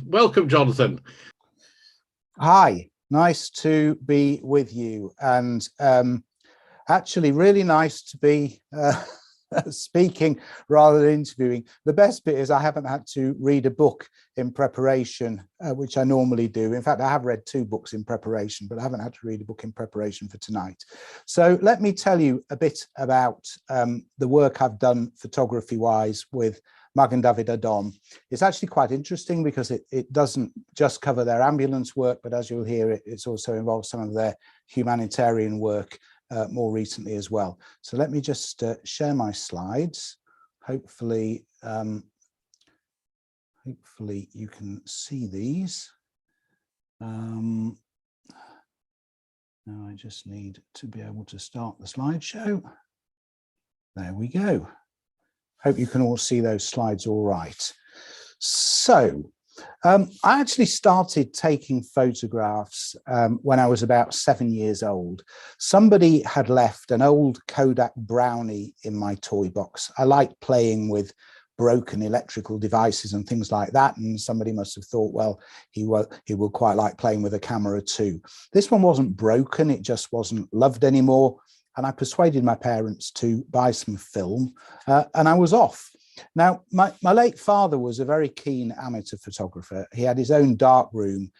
Welcome, Jonathan. Hi, nice to be with you, and actually really nice to be speaking rather than interviewing. The best bit is I haven't had to read a book in preparation, which I normally do. In fact, I have read 2 books in preparation, but I haven't had to read a book in preparation for tonight. So let me tell you a bit about the work I've done photography-wise with Magen David Adom. It's actually quite interesting because it doesn't just cover their ambulance work, but as you'll hear, it's also involves some of their humanitarian work more recently as well. So let me just share my slides. Hopefully you can see these. Now I just need to be able to start the slideshow. There we go. Hope you can all see those slides all right. So I actually started taking photographs when I was about 7 years old. Somebody had left an old Kodak Brownie in my toy box. I like playing with broken electrical devices and things like that, and somebody must have thought, well, he would quite like playing with a camera too. This one wasn't broken, it just wasn't loved anymore. And I persuaded my parents to buy some film, and I was off. Now, my late father was a very keen amateur photographer. He had his own dark room,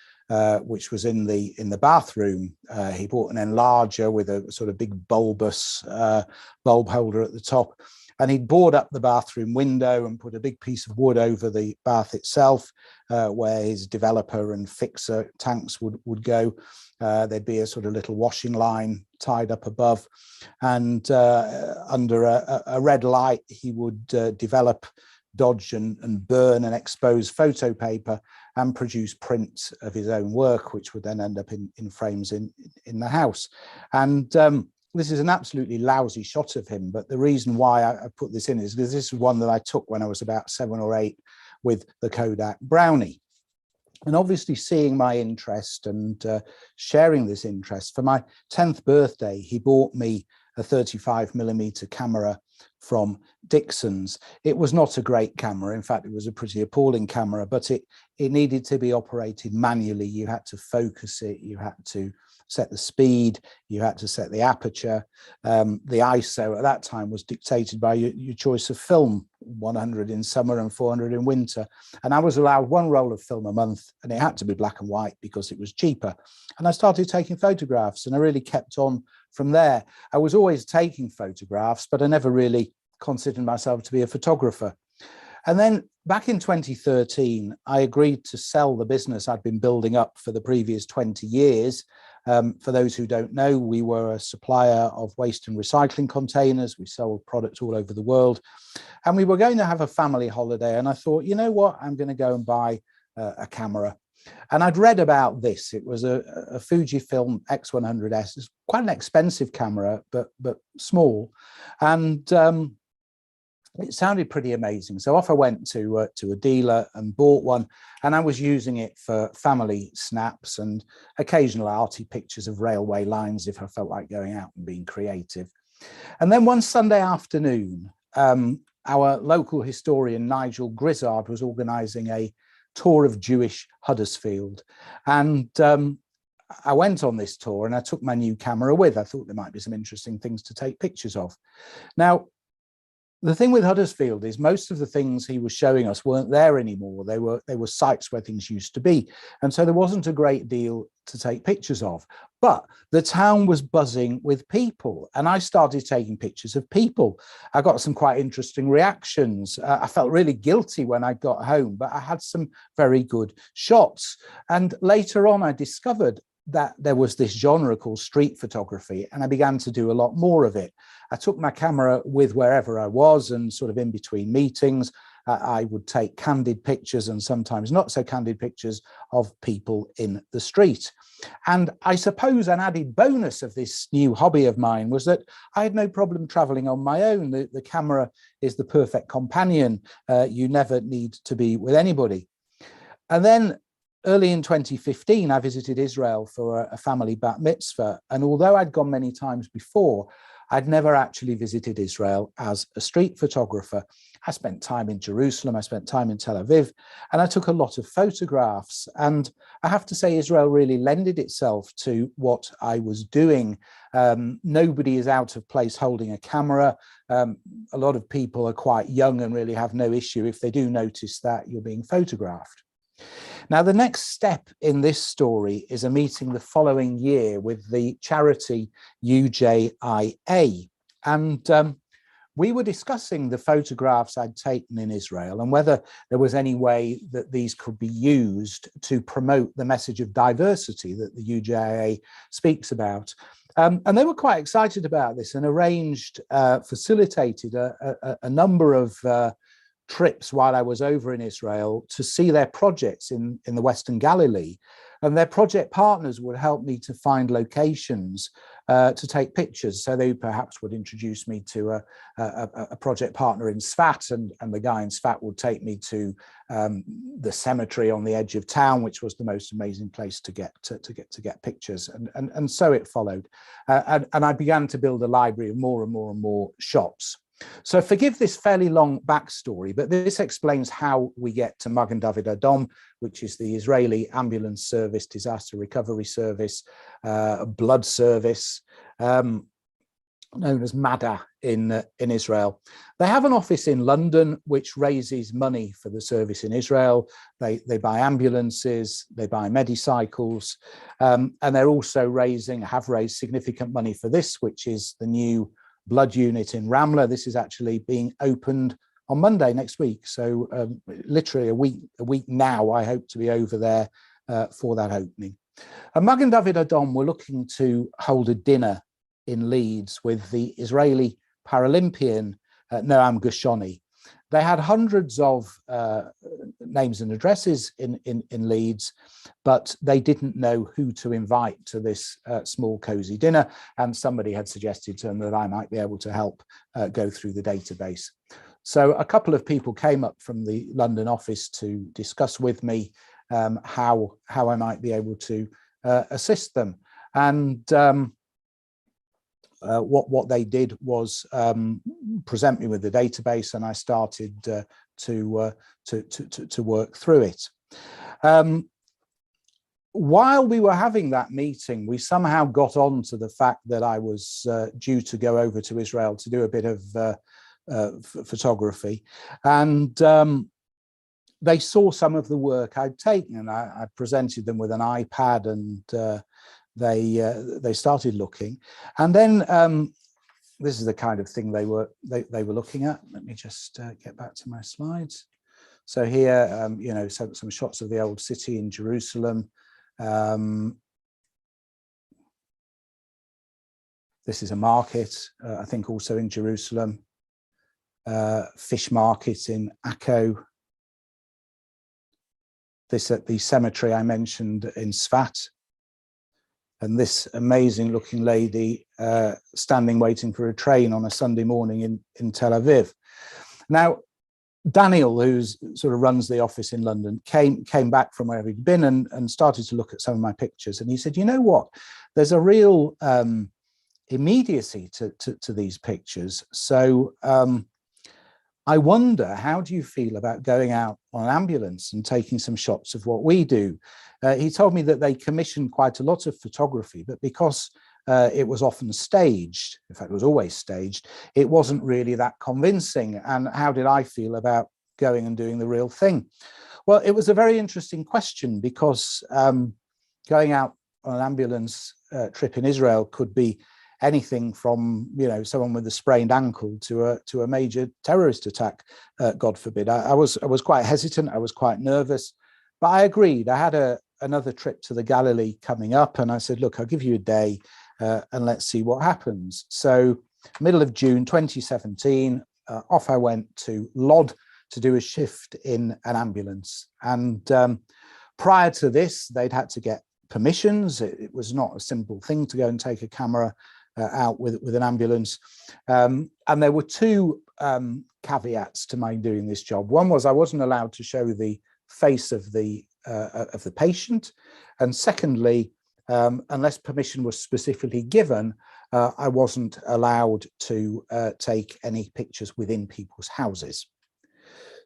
which was in the bathroom. He bought an enlarger with a sort of big bulbous bulb holder at the top. And he'd board up the bathroom window and put a big piece of wood over the bath itself, where his developer and fixer tanks would go. There'd be a sort of little washing line tied up above, and under a red light, he would develop, dodge and burn and expose photo paper and produce prints of his own work, which would then end up in frames in the house. And this is an absolutely lousy shot of him, but the reason why I put this in is because this is one that I took when I was about 7 or 8 with the Kodak Brownie. And obviously seeing my interest and sharing this interest, for my 10th birthday, he bought me a 35mm camera from Dixon's. It was not a great camera. In fact, it was a pretty appalling camera, but it needed to be operated manually. You had to focus it, you had to set the speed, you had to set the aperture. The ISO at that time was dictated by your choice of film, 100 in summer and 400 in winter. And I was allowed 1 roll of film a month, and it had to be black and white because it was cheaper. And I started taking photographs, and I really kept on from there. I was always taking photographs, but I never really considered myself to be a photographer. And then back in 2013, I agreed to sell the business I'd been building up for the previous 20 years. For those who don't know, we were a supplier of waste and recycling containers. We sold products all over the world, and we were going to have a family holiday. And I thought, you know what, I'm going to go and buy a camera. And I'd read about this. It was a Fujifilm X100S. It's quite an expensive camera, but small. And it sounded pretty amazing. So off I went to a dealer and bought one, and I was using it for family snaps and occasional arty pictures of railway lines if I felt like going out and being creative. And then one Sunday afternoon, our local historian Nigel Grizzard was organising a tour of Jewish Huddersfield, and I went on this tour and I took my new camera with. I thought there might be some interesting things to take pictures of. Now, the thing with Huddersfield is most of the things he was showing us weren't there anymore. They were sites where things used to be. And so there wasn't a great deal to take pictures of. But the town was buzzing with people, and I started taking pictures of people. I got some quite interesting reactions. I felt really guilty when I got home, but I had some very good shots. And later on, I discovered that there was this genre called street photography, and I began to do a lot more of it. I took my camera with wherever I was, and sort of in between meetings, I would take candid pictures and sometimes not so candid pictures of people in the street. And I suppose an added bonus of this new hobby of mine was that I had no problem traveling on my own. The camera is the perfect companion. You never need to be with anybody. And then early in 2015, I visited Israel for a family bat mitzvah. And although I'd gone many times before, I'd never actually visited Israel as a street photographer. I spent time in Jerusalem, I spent time in Tel Aviv, and I took a lot of photographs. And I have to say, Israel really lended itself to what I was doing. Nobody is out of place holding a camera. A lot of people are quite young and really have no issue if they do notice that you're being photographed. Now, the next step in this story is a meeting the following year with the charity UJIA. And we were discussing the photographs I'd taken in Israel and whether there was any way that these could be used to promote the message of diversity that the UJIA speaks about. And they were quite excited about this and arranged, facilitated a number of trips while I was over in Israel to see their projects in the Western Galilee. And their project partners would help me to find locations to take pictures. So they perhaps would introduce me to a project partner in Sfat, and the guy in Sfat would take me to the cemetery on the edge of town, which was the most amazing place to get pictures. And so it followed. And I began to build a library of more and more and more shots. So forgive this fairly long backstory, but this explains how we get to Magen David Adom, which is the Israeli ambulance service, disaster recovery service, blood service, known as MADA in Israel. They have an office in London, which raises money for the service in Israel. They buy ambulances, they buy medicycles, and they're also have raised significant money for this, which is the new blood unit in Ramla. This is actually being opened on Monday next week. So literally a week now, I hope to be over there for that opening. And Magen David Adom were looking to hold a dinner in Leeds with the Israeli Paralympian Noam Gershoni. They had hundreds of names and addresses in Leeds, but they didn't know who to invite to this small cozy dinner. And somebody had suggested to them that I might be able to help go through the database. So a couple of people came up from the London office to discuss with me how I might be able to assist them. And what they did was present me with the database, and I started to work through it. While we were having that meeting, we somehow got on to the fact that I was due to go over to Israel to do a bit of photography, and they saw some of the work I'd taken, and I presented them with an iPad, and they started looking. And then this is the kind of thing they were looking at. Let me just get back to my slides. So here, you know, some shots of the old city in Jerusalem. This is a market, I think also in Jerusalem. Fish market in Akko. This at the cemetery I mentioned in Sfat. And this amazing looking lady standing waiting for a train on a Sunday morning in Tel Aviv. Now, Daniel, who sort of runs the office in London, came back from wherever he'd been and started to look at some of my pictures. And he said, you know what, there's a real immediacy to these pictures. So I wonder, how do you feel about going out on an ambulance and taking some shots of what we do? He told me that they commissioned quite a lot of photography, but because it was often staged, in fact, it was always staged, it wasn't really that convincing. And how did I feel about going and doing the real thing? Well, it was a very interesting question, because going out on an ambulance trip in Israel could be anything from, you know, someone with a sprained ankle to a major terrorist attack, God forbid. I was quite hesitant, I was quite nervous, but I agreed. I had another trip to the Galilee coming up, and I said, look, I'll give you a day and let's see what happens. So middle of June 2017, off I went to Lod to do a shift in an ambulance. And prior to this, they'd had to get permissions. It was not a simple thing to go and take a camera out with an ambulance. And there were two caveats to my doing this job. One was I wasn't allowed to show the face of the of the patient. And secondly, unless permission was specifically given, I wasn't allowed to take any pictures within people's houses.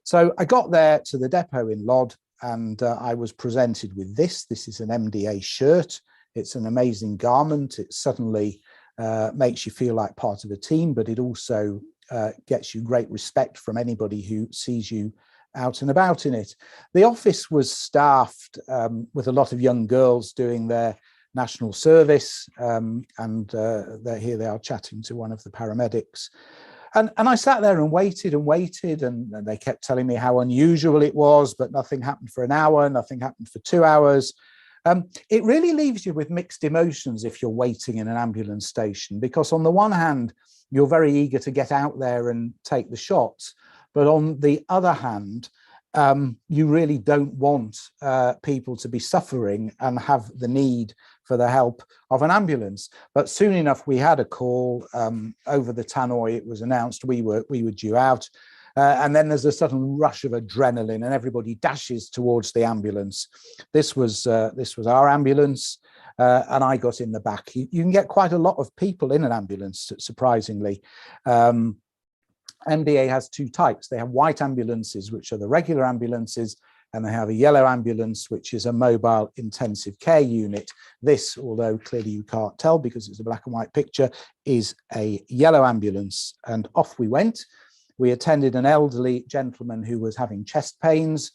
So I got there to the depot in Lod, and I was presented with this. This is an MDA shirt. It's an amazing garment. It suddenly makes you feel like part of a team, but it also gets you great respect from anybody who sees you out and about in it. The office was staffed with a lot of young girls doing their national service, and here they are chatting to one of the paramedics. And I sat there and waited, and they kept telling me how unusual it was, but nothing happened for an hour, nothing happened for 2 hours. It really leaves you with mixed emotions if you're waiting in an ambulance station, because on the one hand, you're very eager to get out there and take the shots. But on the other hand, you really don't want people to be suffering and have the need for the help of an ambulance. But soon enough, we had a call over the tannoy. It was announced we were due out. And then there's a sudden rush of adrenaline and everybody dashes towards the ambulance. This was our ambulance, and I got in the back. You can get quite a lot of people in an ambulance, surprisingly. MDA has two types. They have white ambulances, which are the regular ambulances, and they have a yellow ambulance, which is a mobile intensive care unit. This, although clearly you can't tell because it's a black and white picture, is a yellow ambulance. And off we went. We attended an elderly gentleman who was having chest pains,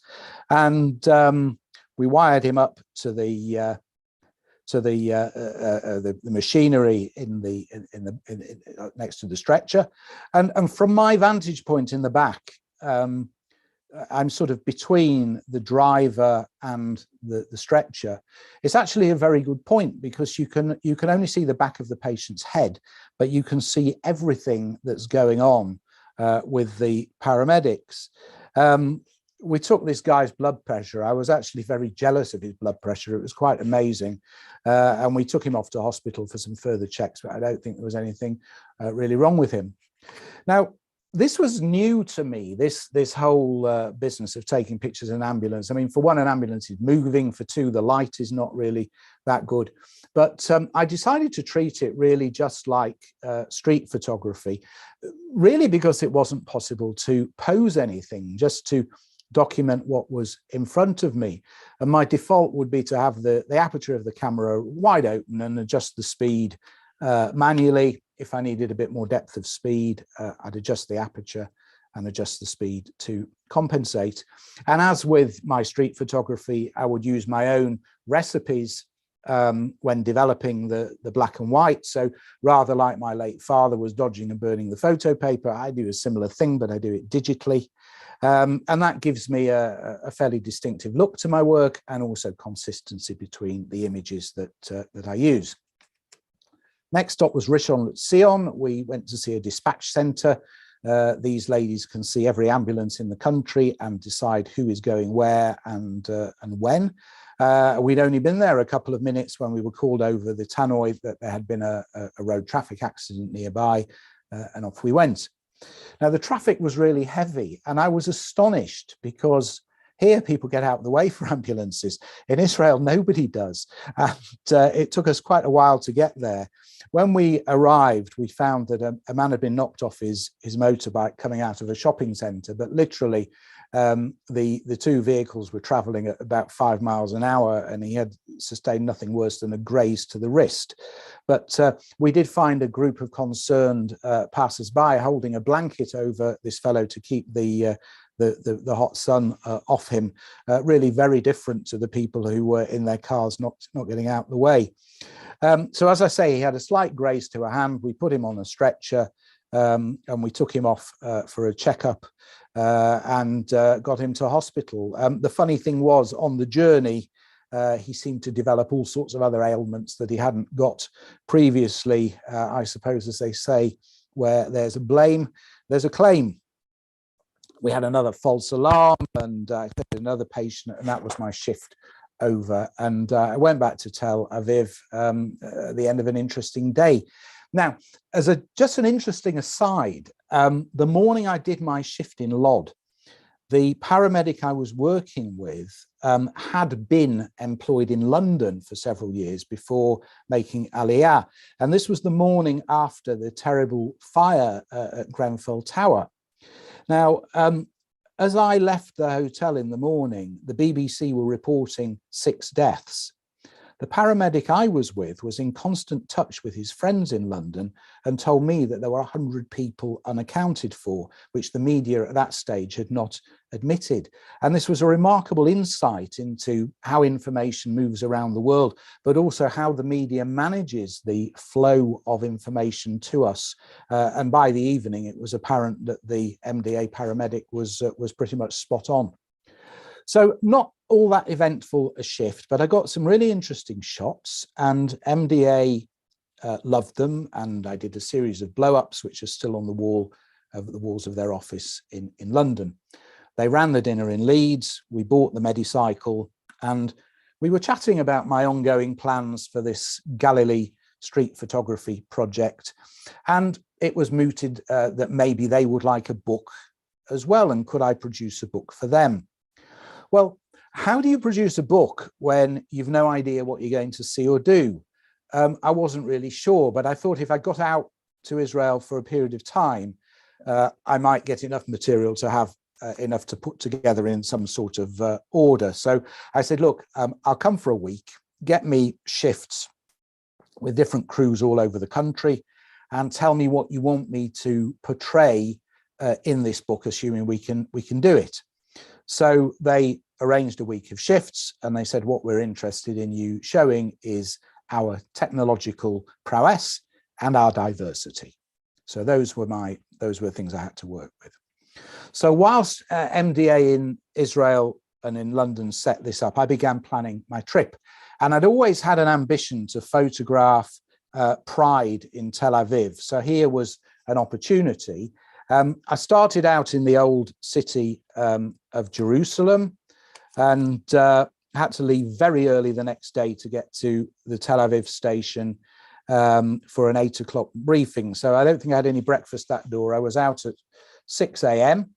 and we wired him up to the machinery next to the stretcher, and from my vantage point in the back, I'm sort of between the driver and the stretcher. It's actually a very good point because you can only see the back of the patient's head, but you can see everything that's going on with the paramedics. We took this guy's blood pressure. I was actually very jealous of his blood pressure. It was quite amazing. And we took him off to hospital for some further checks, but I don't think there was anything really wrong with him. Now, this was new to me, this whole business of taking pictures in an ambulance. I mean, for one, an ambulance is moving. For two, the light is not really that good. But I decided to treat it really just like street photography, really because it wasn't possible to pose anything, just to document what was in front of me. And my default would be to have the aperture of the camera wide open and adjust the speed manually. If I needed a bit more depth of speed, I'd adjust the aperture and adjust the speed to compensate. And as with my street photography, I would use my own recipes when developing the black and white. So rather like my late father was dodging and burning the photo paper, I do a similar thing, but I do it digitally. And that gives me a fairly distinctive look to my work and also consistency between the images that I use. Next stop was Richon-le-Sion. We went to see a dispatch centre. These ladies can see every ambulance in the country and decide who is going where and when. We'd only been there a couple of minutes when we were called over the tannoy that there had been a road traffic accident nearby, and off we went. Now, the traffic was really heavy, and I was astonished because here people get out of the way for ambulances. In Israel, nobody does. And it took us quite a while to get there. When we arrived, we found that a man had been knocked off his motorbike coming out of a shopping centre, but literally the two vehicles were travelling at about 5 miles an hour, and he had sustained nothing worse than a graze to the wrist. But we did find a group of concerned passers-by holding a blanket over this fellow to keep the hot sun off him, really very different to the people who were in their cars not getting out the way. So as I say, he had a slight graze to a hand. We put him on a stretcher and we took him off for a checkup and got him to hospital. The funny thing was, on the journey, he seemed to develop all sorts of other ailments that he hadn't got previously. I suppose, as they say, where there's a blame, there's a claim. We had another false alarm and I had another patient, and that was my shift over. And I went back to Tel Aviv at the end of an interesting day. Now, as just an interesting aside, the morning I did my shift in Lod, the paramedic I was working with had been employed in London for several years before making Aliyah. And this was the morning after the terrible fire at Grenfell Tower. Now, as I left the hotel in the morning, the BBC were reporting 6 deaths. The paramedic I was with was in constant touch with his friends in London and told me that there were 100 people unaccounted for, which the media at that stage had not admitted. And this was a remarkable insight into how information moves around the world, but also how the media manages the flow of information to us. And by the evening, it was apparent that the MDA paramedic was pretty much spot on. So not all that eventful a shift, but I got some really interesting shots, and MDA loved them. And I did a series of blow-ups, which are still on the walls of their office in London. They ran the dinner in Leeds. We bought the Medicycle, and we were chatting about my ongoing plans for this Galilee street photography project. And it was mooted that maybe they would like a book as well, and could I produce a book for them? Well, how do you produce a book when you've no idea what you're going to see or do? I wasn't really sure, but I thought if I got out to Israel for a period of time, I might get enough material to have enough to put together in some sort of order. So I said, look, I'll come for a week, get me shifts with different crews all over the country, and tell me what you want me to portray in this book, assuming we can do it. So they arranged a week of shifts, and they said, what we're interested in you showing is our technological prowess and our diversity. So those were things I had to work with. So whilst MDA in Israel and in London set this up, I began planning my trip. And I'd always had an ambition to photograph Pride in Tel Aviv. So here was an opportunity. I started out in the old city of Jerusalem, and had to leave very early the next day to get to the Tel Aviv station for an 8 o'clock briefing. So I don't think I had any breakfast that door. I was out at 6 a.m.,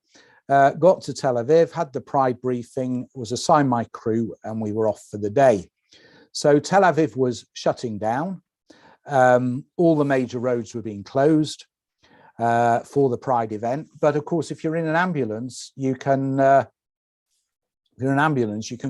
got to Tel Aviv, had the Pride briefing, was assigned my crew, and we were off for the day. So Tel Aviv was shutting down. All the major roads were being closed for the Pride event. But of course, if you're in an ambulance, you can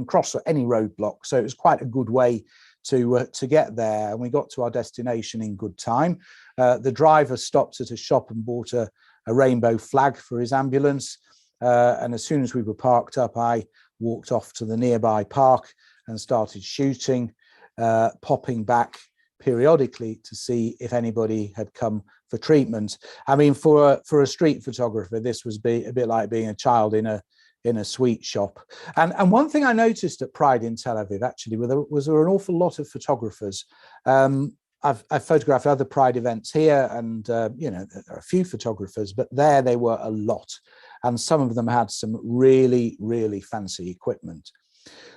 cross any roadblock. So it was quite a good way to get there. And we got to our destination in good time. The driver stopped at a shop and bought a rainbow flag for his ambulance. And as soon as we were parked up, I walked off to the nearby park and started shooting, popping back periodically to see if anybody had come for treatment. I mean, for a street photographer, this was a bit like being a child in a sweet shop. And one thing I noticed at Pride in Tel Aviv, actually, was there were an awful lot of photographers. I've photographed other Pride events here, and there are a few photographers, but there they were a lot. And some of them had some really, really fancy equipment.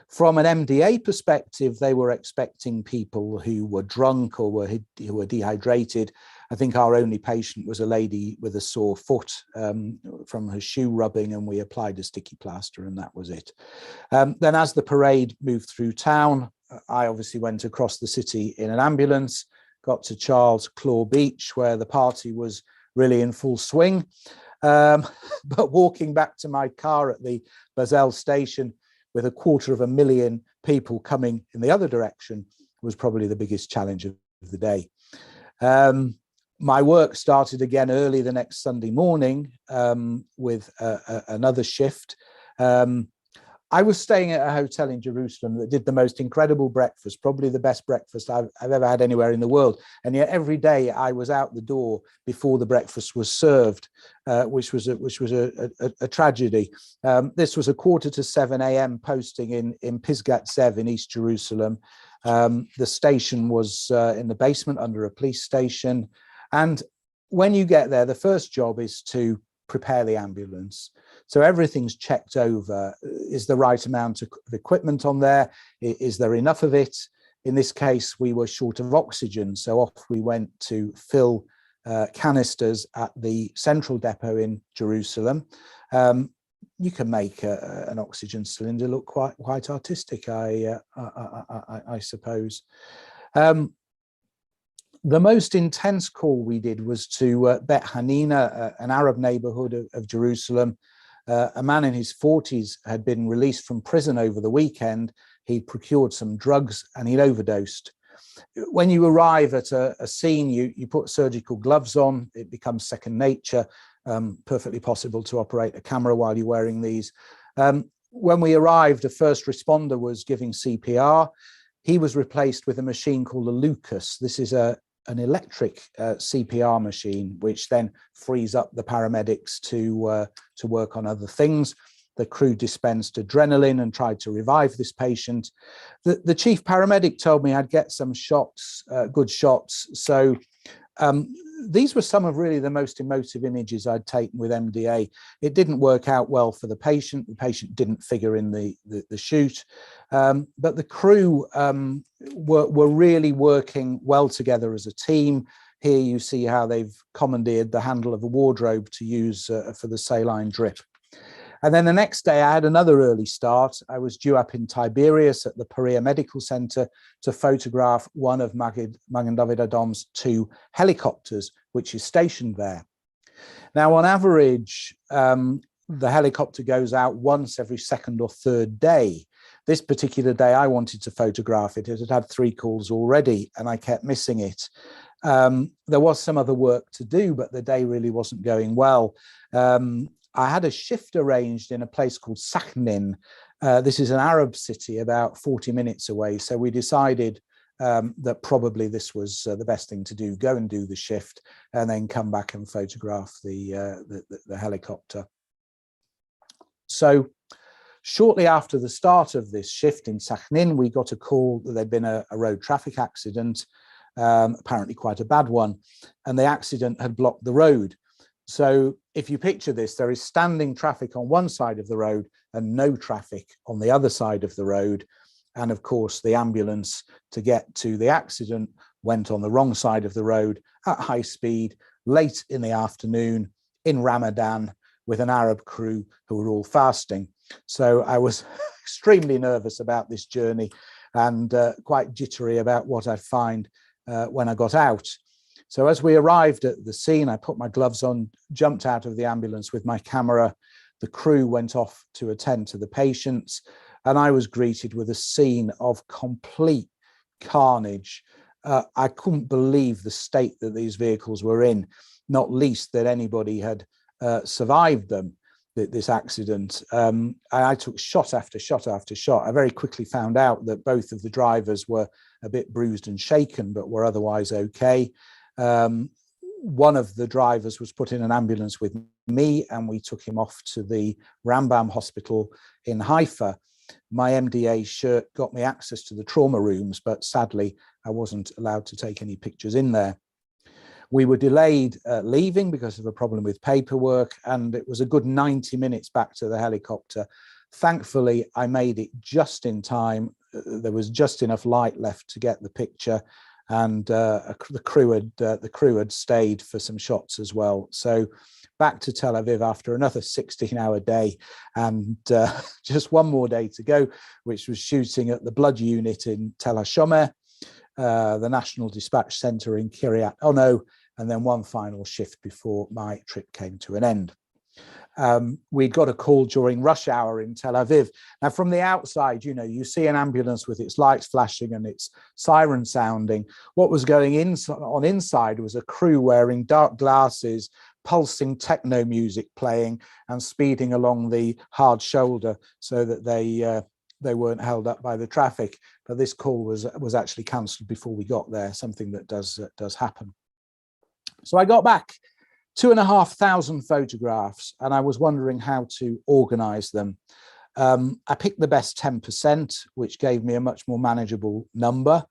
From an MDA perspective, they were expecting people who were drunk or who were dehydrated. I think our only patient was a lady with a sore foot from her shoe rubbing, and we applied a sticky plaster, and that was it. Then as the parade moved through town, I obviously went across the city in an ambulance, got to Charles Claw Beach, where the party was really in full swing. But walking back to my car at the Basel station with 250,000 people coming in the other direction was probably the biggest challenge of the day. My work started again early the next Sunday morning with another shift. I was staying at a hotel in Jerusalem that did the most incredible breakfast, probably the best breakfast I've ever had anywhere in the world. And yet every day I was out the door before the breakfast was served, which was a tragedy. This was a 6:45 a.m. posting in Pisgat Zev in East Jerusalem. The station was in the basement under a police station. And when you get there, the first job is to prepare the ambulance. So everything's checked over. Is the right amount of equipment on there? Is there enough of it? In this case, we were short of oxygen. So off we went to fill canisters at the central depot in Jerusalem. you can make an oxygen cylinder look quite artistic, I suppose. The most intense call we did was to Bet Hanina, an Arab neighborhood of Jerusalem. A man in his 40s had been released from prison over the weekend. He'd procured some drugs and he'd overdosed. When you arrive at a scene, you put surgical gloves on. It becomes second nature. Perfectly possible to operate a camera while you're wearing these. When we arrived, a first responder was giving CPR. He was replaced with a machine called a Lucas. This is an electric CPR machine, which then frees up the paramedics to work on other things. The crew dispensed adrenaline and tried to revive this patient. The chief paramedic told me I'd get some shots, good shots. So these were some of really the most emotive images I'd taken with MDA. It didn't work out well for the patient. The patient didn't figure in the shoot, but the crew were really working well together as a team. Here you see how they've commandeered the handle of a wardrobe to use for the saline drip. And then the next day I had another early start. I was due up in Tiberias at the Perea Medical Center to photograph one of Magen David Adom's 2 helicopters, which is stationed there. Now, on average, the helicopter goes out once every 2nd or 3rd day. This particular day I wanted to photograph it. It had had 3 calls already and I kept missing it. There was some other work to do, but the day really wasn't going well. I had a shift arranged in a place called Sakhnin. This is an Arab city about 40 minutes away. So we decided that probably this was the best thing to do, go and do the shift and then come back and photograph the helicopter. So shortly after the start of this shift in Sakhnin, we got a call that there'd been a road traffic accident, apparently quite a bad one, and the accident had blocked the road. So if you picture this, there is standing traffic on one side of the road and no traffic on the other side of the road. And of course, the ambulance to get to the accident went on the wrong side of the road at high speed, late in the afternoon, in Ramadan, with an Arab crew who were all fasting. So I was extremely nervous about this journey and quite jittery about what I'd find when I got out. So as we arrived at the scene, I put my gloves on, jumped out of the ambulance with my camera. The crew went off to attend to the patients, and I was greeted with a scene of complete carnage. I couldn't believe the state that these vehicles were in, not least that anybody had survived this accident. I took shot after shot after shot. I very quickly found out that both of the drivers were a bit bruised and shaken, but were otherwise okay. One of the drivers was put in an ambulance with me and we took him off to the Rambam hospital in Haifa. My MDA shirt got me access to the trauma rooms, but sadly I wasn't allowed to take any pictures in there. We were delayed leaving because of a problem with paperwork, and it was a good 90 minutes back to the helicopter. Thankfully, I made it just in time. There was just enough light left to get the picture, and the crew had stayed for some shots as well. So back to Tel Aviv after another 16-hour day, and just one more day to go, which was shooting at the blood unit in Tel HaShomer, the National Dispatch Center in Kiryat Ono, and then one final shift before my trip came to an end. We'd got a call during rush hour in Tel Aviv. Now, from the outside, you see an ambulance with its lights flashing and its siren sounding. What was going on inside was a crew wearing dark glasses, pulsing techno music playing and speeding along the hard shoulder so that they weren't held up by the traffic. But this call was actually cancelled before we got there, something that does happen. So I got back 2,500 photographs, and I was wondering how to organize them. I picked the best 10%, which gave me a much more manageable number.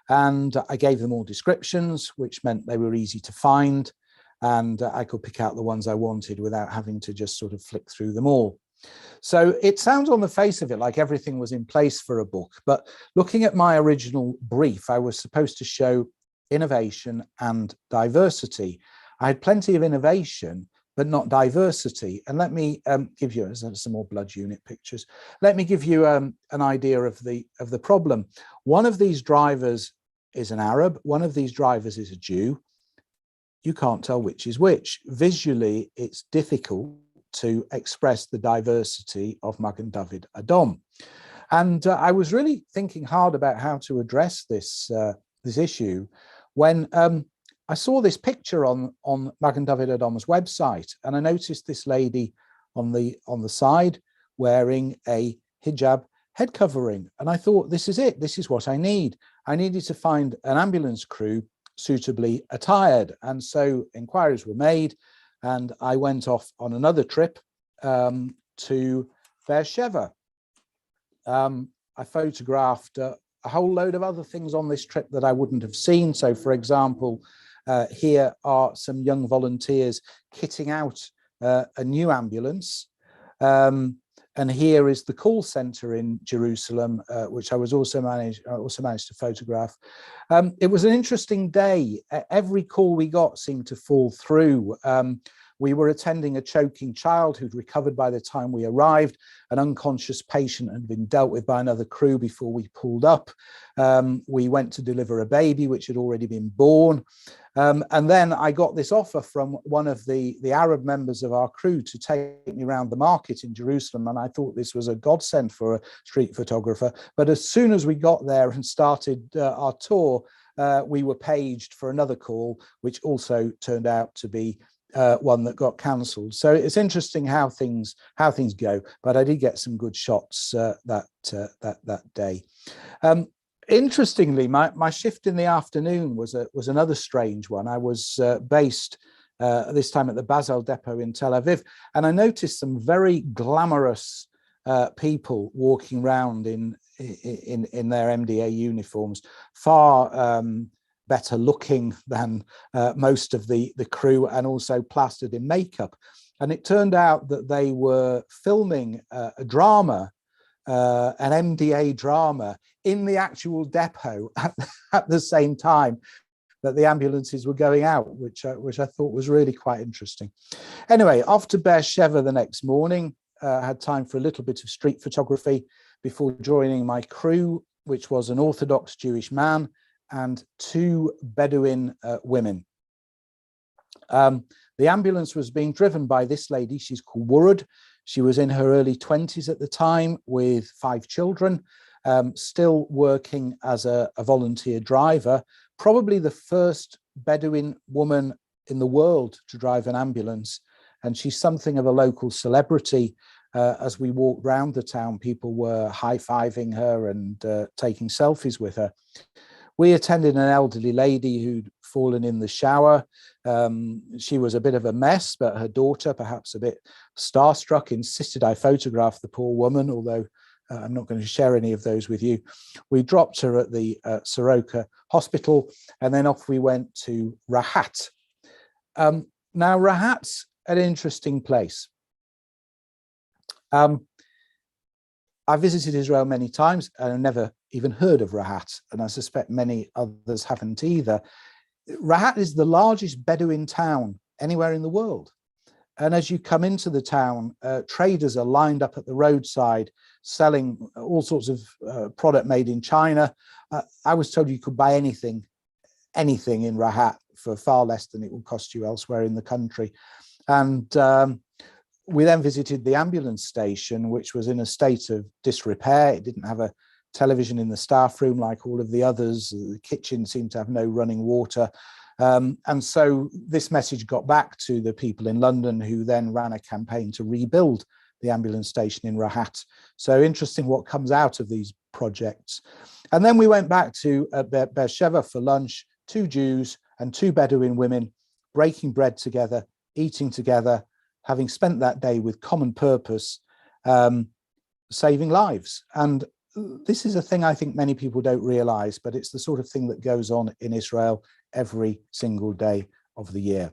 And I gave them all descriptions, which meant they were easy to find. And I could pick out the ones I wanted without having to just sort of flick through them all. So it sounds on the face of it like everything was in place for a book. But looking at my original brief, I was supposed to show innovation and diversity. I had plenty of innovation, but not diversity. And let me give you some more blood unit pictures. Let me give you an idea of the problem. One of these drivers is an Arab. One of these drivers is a Jew. You can't tell which is which. Visually, it's difficult to express the diversity of Magen David Adom. And I was really thinking hard about how to address this issue when I saw this picture on Magen David Adom's website, and I noticed this lady on the side wearing a hijab head covering. And I thought, this is it. This is what I need. I needed to find an ambulance crew suitably attired. And so inquiries were made, and I went off on another trip to Beersheba. I photographed a whole load of other things on this trip that I wouldn't have seen. So, for example, here are some young volunteers kitting out a new ambulance. And here is the call center in Jerusalem, which I also managed to photograph. It was an interesting day. Every call we got seemed to fall through. We were attending a choking child who'd recovered by the time we arrived. An unconscious patient had been dealt with by another crew before we pulled up. We went to deliver a baby which had already been born. And then I got this offer from one of the Arab members of our crew to take me around the market in Jerusalem. And I thought this was a godsend for a street photographer. But as soon as we got there and started our tour, we were paged for another call, which also turned out to be one that got cancelled. So it's interesting how things go. But I did get some good shots that day. Interestingly, my shift in the afternoon was another strange one. I was based this time at the Basel depot in Tel Aviv, and I noticed some very glamorous people walking around in their MDA uniforms, far better looking than most of the crew, and also plastered in makeup. And it turned out that they were filming a drama, an MDA drama, in the actual depot at the same time that the ambulances were going out, which I thought was really quite interesting. Anyway, off to Beersheba the next morning. Had time for a little bit of street photography before joining my crew, which was an Orthodox Jewish man and 2 Bedouin women. The ambulance was being driven by this lady. She's called Wurud. She was in her early 20s at the time with 5 children, still working as a volunteer driver, probably the first Bedouin woman in the world to drive an ambulance. And she's something of a local celebrity. As we walked around the town, people were high-fiving her and taking selfies with her. We attended an elderly lady who'd fallen in the shower. She was a bit of a mess, but her daughter, perhaps a bit starstruck, insisted I photograph the poor woman, although I'm not going to share any of those with you. We dropped her at the Soroka hospital, and then off we went to Rahat. Now, Rahat's an interesting place. I visited Israel many times and I've never even heard of Rahat, and I suspect many others haven't either. Rahat is the largest Bedouin town anywhere in the world. And as you come into the town, traders are lined up at the roadside selling all sorts of product made in China. I was told you could buy anything in Rahat for far less than it would cost you elsewhere in the country. And we then visited the ambulance station, which was in a state of disrepair. It didn't have a television in the staff room like all of the others. The kitchen seemed to have no running water. And so this message got back to the people in London, who then ran a campaign to rebuild the ambulance station in Rahat. So interesting what comes out of these projects. And then we went back to Beersheba for lunch, 2 Jews and 2 Bedouin women breaking bread together, eating together, having spent that day with common purpose, saving lives. And this is a thing I think many people don't realize, but it's the sort of thing that goes on in Israel every single day of the year.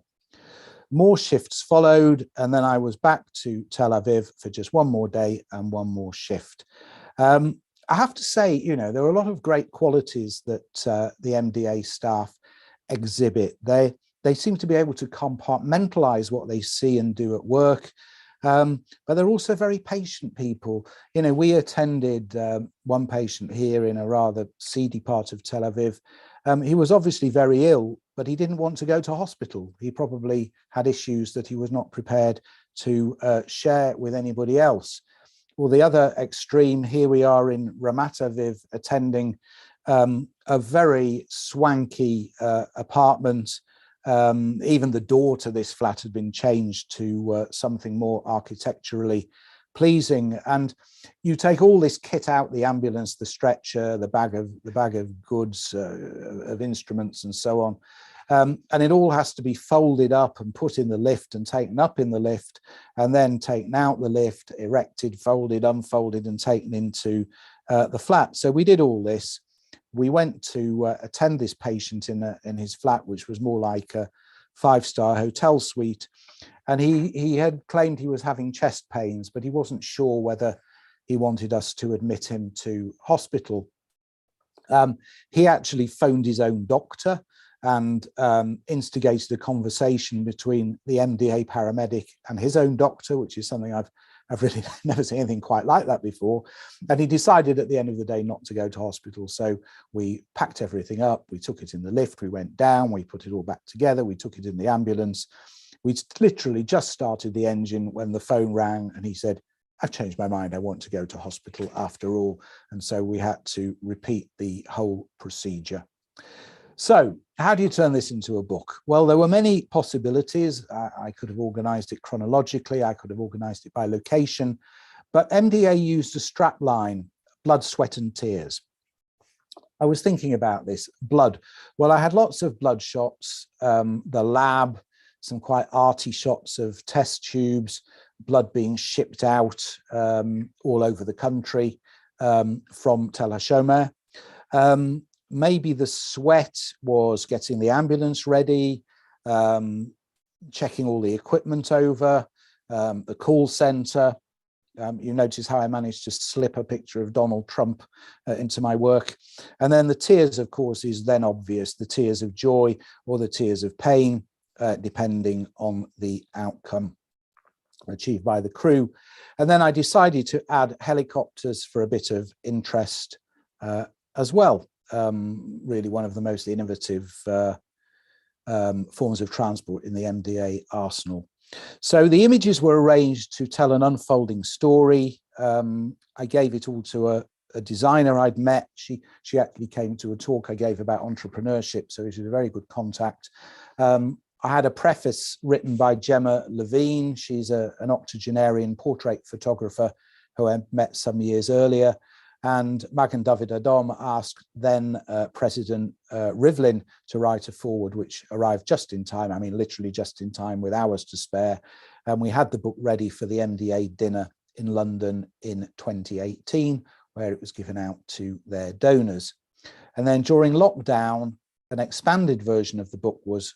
More shifts followed, and then I was back to Tel Aviv for just one more day and one more shift. I have to say, you know, there are a lot of great qualities that the MDA staff exhibit. they seem to be able to compartmentalize what they see and do at work. But they're also very patient people. You know, we attended one patient here in a rather seedy part of Tel Aviv. He was obviously very ill, but he didn't want to go to hospital. He probably had issues that he was not prepared to share with anybody else. Or the other extreme, here we are in Ramat Aviv attending a very swanky apartment. Even the door to this flat had been changed to something more architecturally pleasing. And you take all this kit out, the ambulance, the stretcher, the bag of goods, of instruments and so on. And it all has to be folded up and put in the lift and taken up in the lift and then taken out the lift, erected, folded, unfolded and taken into the flat. So we did all this. We went to attend this patient in his flat, which was more like a 5-star hotel suite. And he had claimed he was having chest pains, but he wasn't sure whether he wanted us to admit him to hospital. He actually phoned his own doctor and instigated a conversation between the MDA paramedic and his own doctor, which is something I've really never seen anything quite like that before. And he decided at the end of the day not to go to hospital. So we packed everything up, we took it in the lift, we went down, we put it all back together, we took it in the ambulance. We literally just started the engine when the phone rang and he said, "I've changed my mind, I want to go to hospital after all." And so we had to repeat the whole procedure. So how do you turn this into a book? Well, there were many possibilities. I could have organized it chronologically. I could have organized it by location, but MDA used a strap line, blood, sweat and tears. I was thinking about this, blood. Well, I had lots of blood shots, the lab, some quite arty shots of test tubes, blood being shipped out all over the country from Tel HaShomer. Maybe the sweat was getting the ambulance ready, checking all the equipment over, the call center. You notice how I managed to slip a picture of Donald Trump into my work. And then the tears, of course, is then obvious, the tears of joy or the tears of pain, depending on the outcome achieved by the crew. And then I decided to add helicopters for a bit of interest as well. Really one of the most innovative forms of transport in the MDA arsenal. So the images were arranged to tell an unfolding story. I gave it all to a designer I'd met. She actually came to a talk I gave about entrepreneurship, so she was a very good contact. I had a preface written by Gemma Levine. She's an octogenarian portrait photographer who I met some years earlier. And Magen David Adom asked then President Rivlin to write a foreword, which arrived just in time. I mean, literally just in time with hours to spare. And we had the book ready for the MDA dinner in London in 2018, where it was given out to their donors. And then during lockdown, an expanded version of the book was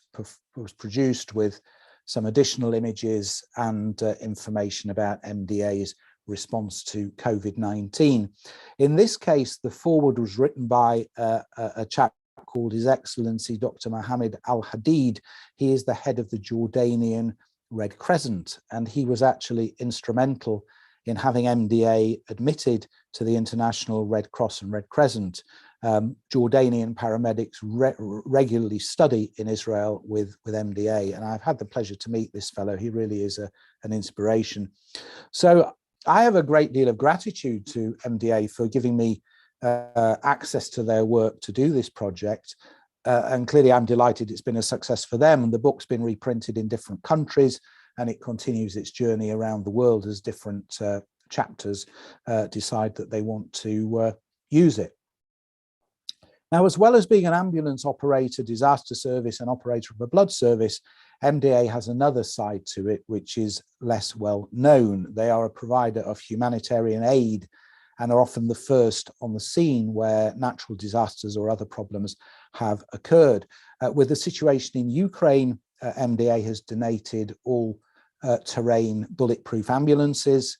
produced with some additional images and information about MDA's response to COVID-19. In this case, the foreword was written by a chap called His Excellency Dr. Mohammed Al-Hadid. He is the head of the Jordanian Red Crescent, and he was actually instrumental in having MDA admitted to the International Red Cross and Red Crescent. Jordanian paramedics regularly study in Israel with MDA, and I've had the pleasure to meet this fellow. He really is an inspiration. So I have a great deal of gratitude to MDA for giving me access to their work to do this project. And clearly I'm delighted it's been a success for them, and the book's been reprinted in different countries and it continues its journey around the world as different chapters decide that they want to use it. Now, as well as being an ambulance operator, disaster service and operator of a blood service, MDA has another side to it, which is less well known. They are a provider of humanitarian aid and are often the first on the scene where natural disasters or other problems have occurred. With the situation in Ukraine, MDA has donated all terrain bulletproof ambulances,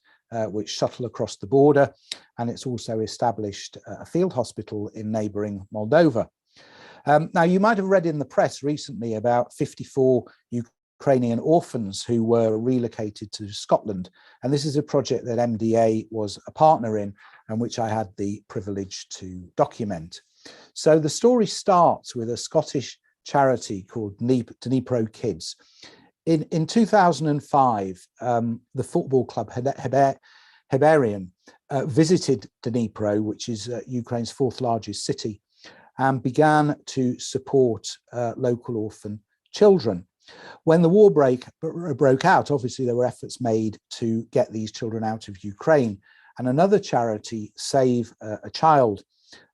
which shuttle across the border, and it's also established a field hospital in neighbouring Moldova. Now, you might have read in the press recently about 54 Ukrainian orphans who were relocated to Scotland. And this is a project that MDA was a partner in and which I had the privilege to document. So the story starts with a Scottish charity called Dnipro Kids. In 2005, the football club Heberian visited Dnipro, which is Ukraine's fourth largest city, and began to support local orphan children. When the war broke out, obviously there were efforts made to get these children out of Ukraine, and another charity, Save a Child,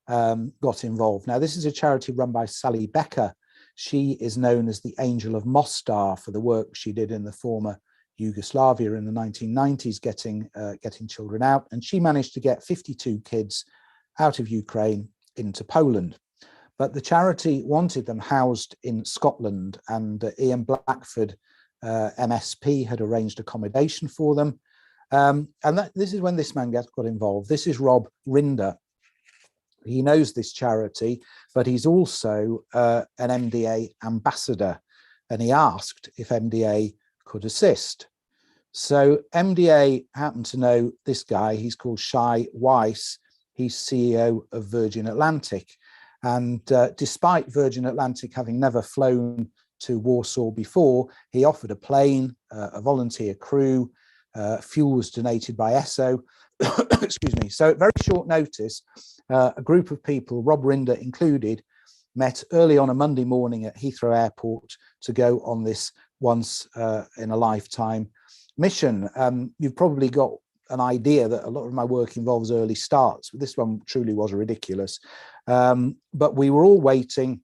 got involved. Now, this is a charity run by Sally Becker. She is known as the Angel of Mostar for the work she did in the former Yugoslavia in the 1990s, getting children out, and she managed to get 52 kids out of Ukraine into Poland. But the charity wanted them housed in Scotland, and Ian Blackford, MSP, had arranged accommodation for them. This is when this man got involved. This is Rob Rinder. He knows this charity, but he's also an MDA ambassador, and he asked if MDA could assist. So MDA happened to know this guy. He's called Shai Weiss. He's CEO of Virgin Atlantic. And despite Virgin Atlantic having never flown to Warsaw before, he offered a plane, a volunteer crew, fuel was donated by ESSO. Excuse me. So at very short notice, a group of people, Rob Rinder included, met early on a Monday morning at Heathrow Airport to go on this once in a lifetime mission. You've probably got an idea that a lot of my work involves early starts, but this one truly was ridiculous. But we were all waiting,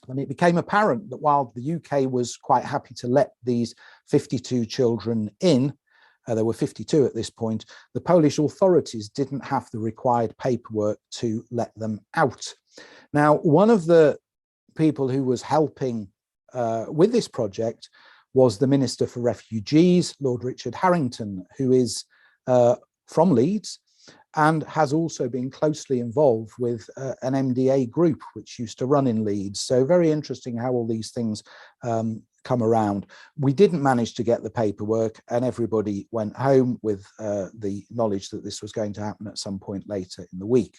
and it became apparent that while the UK was quite happy to let these 52 children in, there were 52 at this point, the Polish authorities didn't have the required paperwork to let them out. Now, one of the people who was helping with this project was the Minister for Refugees, Lord Richard Harrington, who is from Leeds and has also been closely involved with an MDA group which used to run in Leeds. So very interesting how all these things come around. We didn't manage to get the paperwork, and everybody went home with the knowledge that this was going to happen at some point later in the week.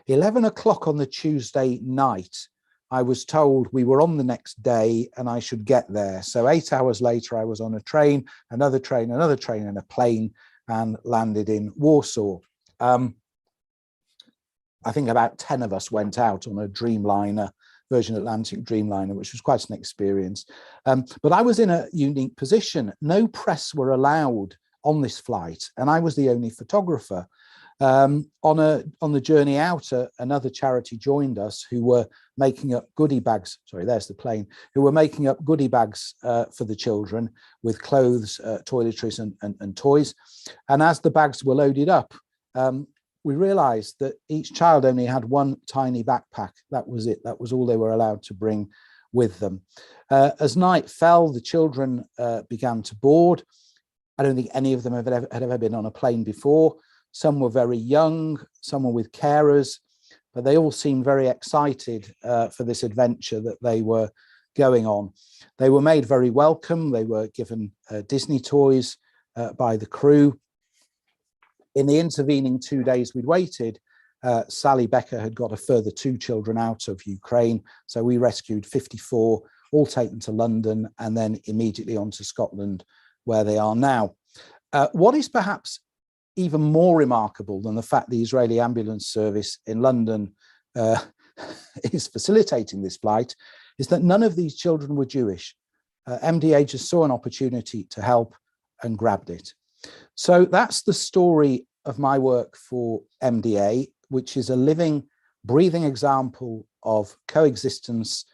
11 o'clock on the Tuesday night, I was told we were on the next day and I should get there. So 8 hours later, I was on a train, another train, and a plane, and landed in Warsaw. I think about 10 of us went out on a Dreamliner, Virgin Atlantic Dreamliner, which was quite an experience. But I was in a unique position. No press were allowed on this flight, and I was the only photographer. On the journey out, another charity joined us who were making up goodie bags. Sorry, there's the plane. Who were making up goodie bags for the children with clothes, toiletries, and toys. And as the bags were loaded up, we realized that each child only had one tiny backpack. That was it. That was all they were allowed to bring with them. As night fell, the children began to board. I don't think any of them had ever been on a plane before. Some were very young, some were with carers, but they all seemed very excited for this adventure that they were going on. They were made very welcome. They were given Disney toys by the crew. In the intervening 2 days we'd waited, Sally Becker had got a further 2 children out of Ukraine. So we rescued 54, all taken to London, and then immediately on to Scotland, where they are now. What is perhaps even more remarkable than the fact the Israeli ambulance service in London is facilitating this flight is that none of these children were Jewish. MDA just saw an opportunity to help and grabbed it. So that's the story of my work for MDA, which is a living, breathing example of coexistence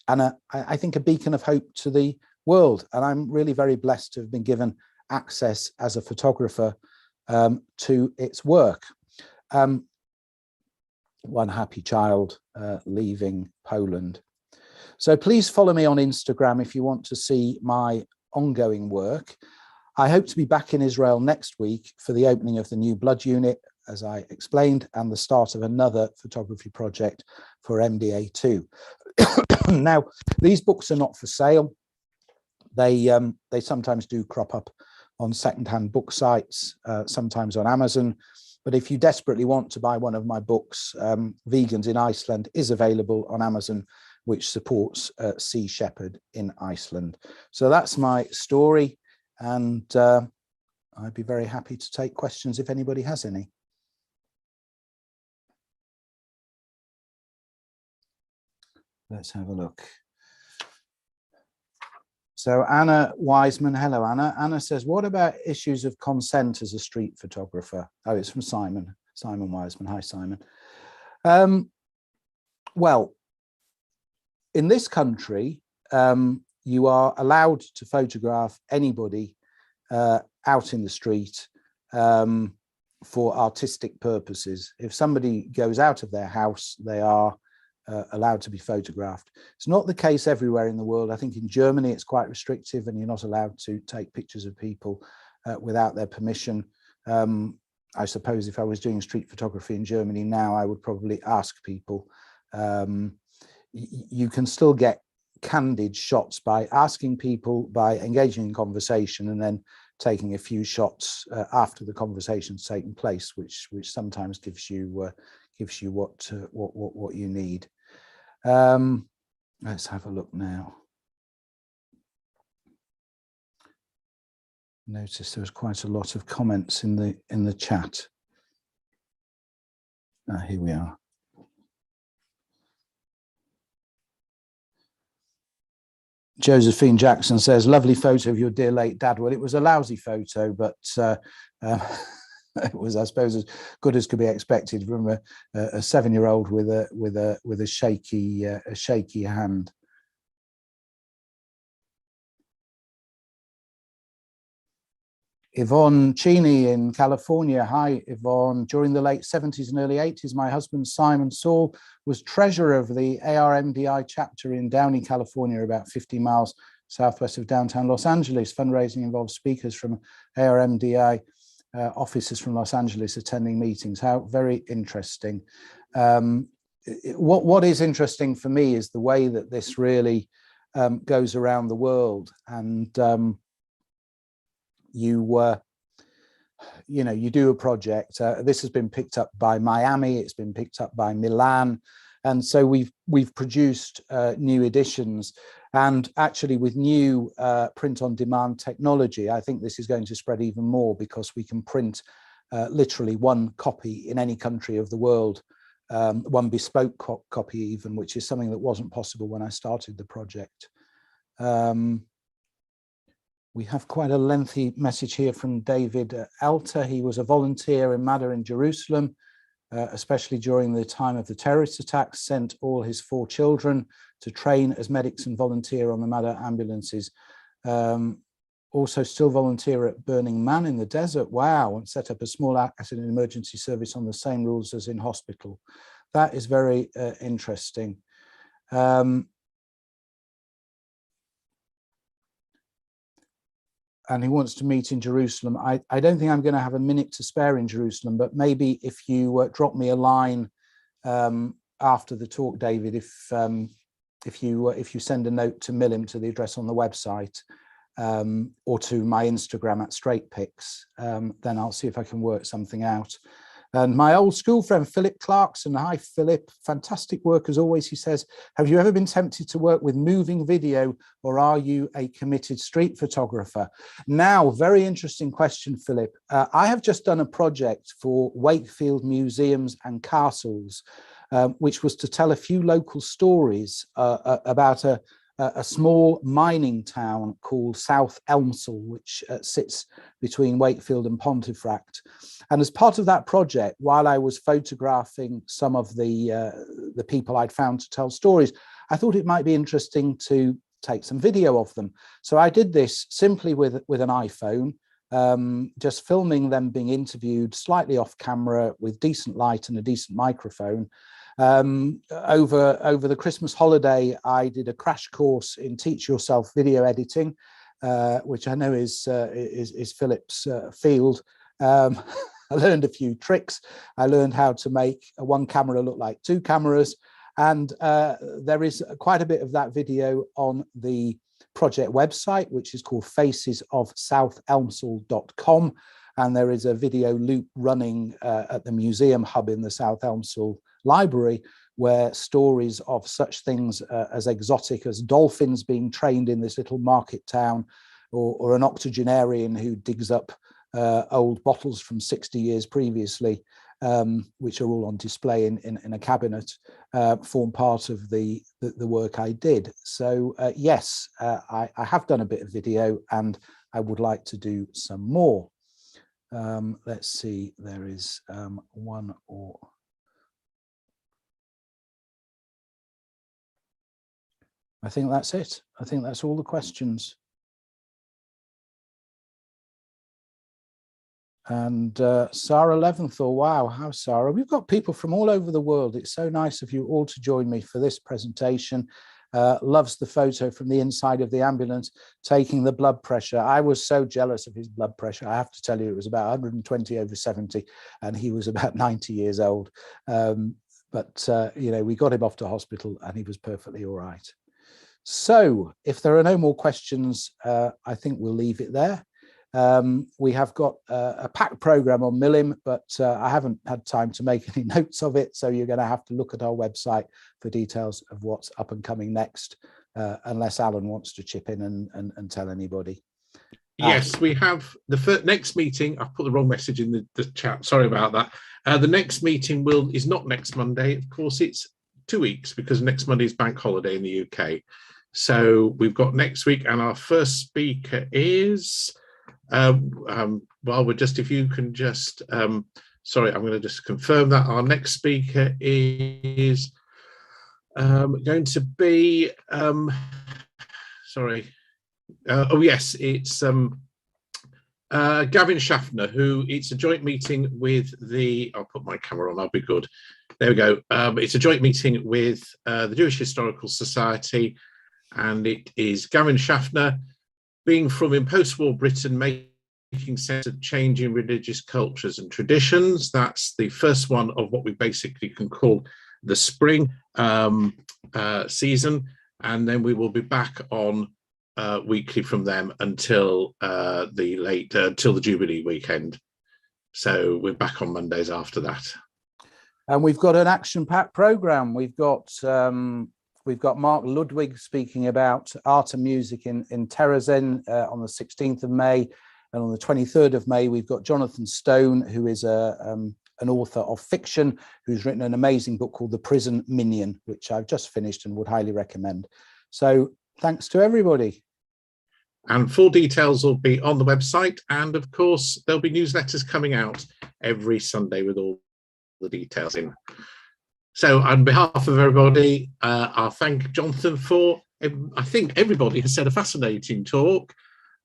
and I think a beacon of hope to the world. And I'm really very blessed to have been given access as a photographer to its work. One happy child leaving Poland. So please follow me on Instagram if you want to see my ongoing work. I hope to be back in Israel next week for the opening of the new blood unit. as I explained, and the start of another photography project for MDA2. Now, these books are not for sale. They sometimes do crop up on secondhand book sites, sometimes on Amazon. But if you desperately want to buy one of my books, Vegans in Iceland is available on Amazon, which supports Sea Shepherd in Iceland. So that's my story, and I'd be very happy to take questions if anybody has any. Let's have a look. So Anna Wiseman, hello Anna. Anna says, what about issues of consent as a street photographer? Oh, it's from Simon Wiseman. Hi, Simon. Well, in this country, you are allowed to photograph anybody out in the street for artistic purposes. If somebody goes out of their house, they are allowed to be photographed. It's not the case everywhere in the world. I think in Germany it's quite restrictive, and you're not allowed to take pictures of people without their permission. I suppose if I was doing street photography in Germany now, I would probably ask people. You can still get candid shots by asking people, by engaging in conversation, and then taking a few shots after the conversation's taken place, which sometimes gives you what you need. Let's have a look now. Notice there was quite a lot of comments in the chat. Here we are. Josephine Jackson says, lovely photo of your dear late dad. Well, it was a lousy photo, but it was, I suppose, as good as could be expected from a 7-year-old with a shaky hand. Yvonne Cheney in California. Hi, Yvonne. During the late 70s and early 80s, my husband, Simon Saul, was treasurer of the ARMDI chapter in Downey, California, about 50 miles southwest of downtown Los Angeles. Fundraising involved speakers from ARMDI officers from Los Angeles attending meetings. How very interesting. What is interesting for me is the way that this really goes around the world, and you do a project. This has been picked up by Miami, it's been picked up by Milan, and so we've produced new editions. And actually, with new print-on-demand technology, I think this is going to spread even more, because we can print literally one copy in any country of the world, one bespoke copy even, which is something that wasn't possible when I started the project. We have quite a lengthy message here from David Elter. He was a volunteer in Madda in Jerusalem, especially during the time of the terrorist attacks, sent all his 4 children to train as medics and volunteer on the Madda ambulances. Also still volunteer at Burning Man in the desert. Wow, and set up a small accident emergency service on the same rules as in hospital. That is very interesting. And he wants to meet in Jerusalem. I don't think I'm going to have a minute to spare in Jerusalem, but maybe if you drop me a line after the talk, David, if you send a note to Milim to the address on the website, or to my Instagram at StraightPics, then I'll see if I can work something out. And my old school friend, Philip Clarkson. Hi, Philip. Fantastic work as always. He says, have you ever been tempted to work with moving video, or are you a committed street photographer? Now, very interesting question, Philip. I have just done a project for Wakefield Museums and Castles, which was to tell a few local stories about a small mining town called South Elmsall, which sits between Wakefield and Pontefract. And as part of that project, while I was photographing some of the people I'd found to tell stories, I thought it might be interesting to take some video of them. So I did this simply with an iPhone, just filming them being interviewed slightly off camera with decent light and a decent microphone. Over the Christmas holiday, I did a crash course in Teach Yourself video editing, which I know is Philip's field. I learned a few tricks. I learned how to make one camera look like two cameras. And there is quite a bit of that video on the project website, which is called facesofsouthelmsall.com. And there is a video loop running at the museum hub in the South Elmsall Library, where stories of such things as exotic as dolphins being trained in this little market town, or an octogenarian who digs up old bottles from 60 years previously, which are all on display in a cabinet, form part of the work I did. So yes, I have done a bit of video, and I would like to do some more. Let's see, there is one or... I think that's it. I think that's all the questions. And Sarah Leventhal, wow, how Sarah? We've got people from all over the world. It's so nice of you all to join me for this presentation. Loves the photo from the inside of the ambulance, taking the blood pressure. I was so jealous of his blood pressure. I have to tell you, it was about 120/70, and he was about 90 years old. But you know, we got him off to hospital and he was perfectly all right. So if there are no more questions, I think we'll leave it there. We have got a packed program on Millim, but I haven't had time to make any notes of it. So you're going to have to look at our website for details of what's up and coming next, unless Alan wants to chip in and tell anybody. Yes, we have the next meeting. I've put the wrong message in the chat. Sorry about that. The next meeting is not next Monday. Of course, it's 2 weeks, because next Monday is bank holiday in the UK. So we've got next week, and our first speaker is, well, if you can just, sorry, I'm going to just confirm that our next speaker is going to be, sorry, oh yes, it's Gavin Schaffner, who it's a joint meeting with I'll put my camera on, I'll be good. There we go. It's a joint meeting with the Jewish Historical Society, and it is Gavin Schaffner, being from in post-war Britain, making sense of changing religious cultures and traditions. That's the first one of what we basically can call the spring season, and then we will be back on weekly from them until till the Jubilee weekend. So we're back on Mondays after that. And we've got an action-packed program. We've got Mark Ludwig speaking about art and music in Terezin on the 16th of May. And on the 23rd of May, we've got Jonathan Stone, who is an author of fiction, who's written an amazing book called The Prison Minion, which I've just finished and would highly recommend. So thanks to everybody. And full details will be on the website. And of course, there'll be newsletters coming out every Sunday with all the details in. So on behalf of everybody, I'll thank Jonathan for, I think everybody has said a fascinating talk.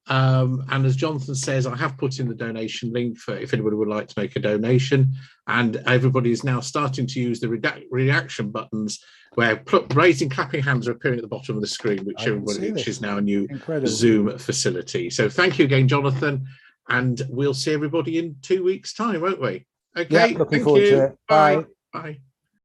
And as Jonathan says, I have put in the donation link for if anybody would like to make a donation. And everybody is now starting to use the reaction buttons, where raising, clapping hands are appearing at the bottom of the screen, which is now a new Zoom facility. So thank you again, Jonathan. And we'll see everybody in 2 weeks' time, won't we? Okay, yeah, looking forward to it. Bye. Bye.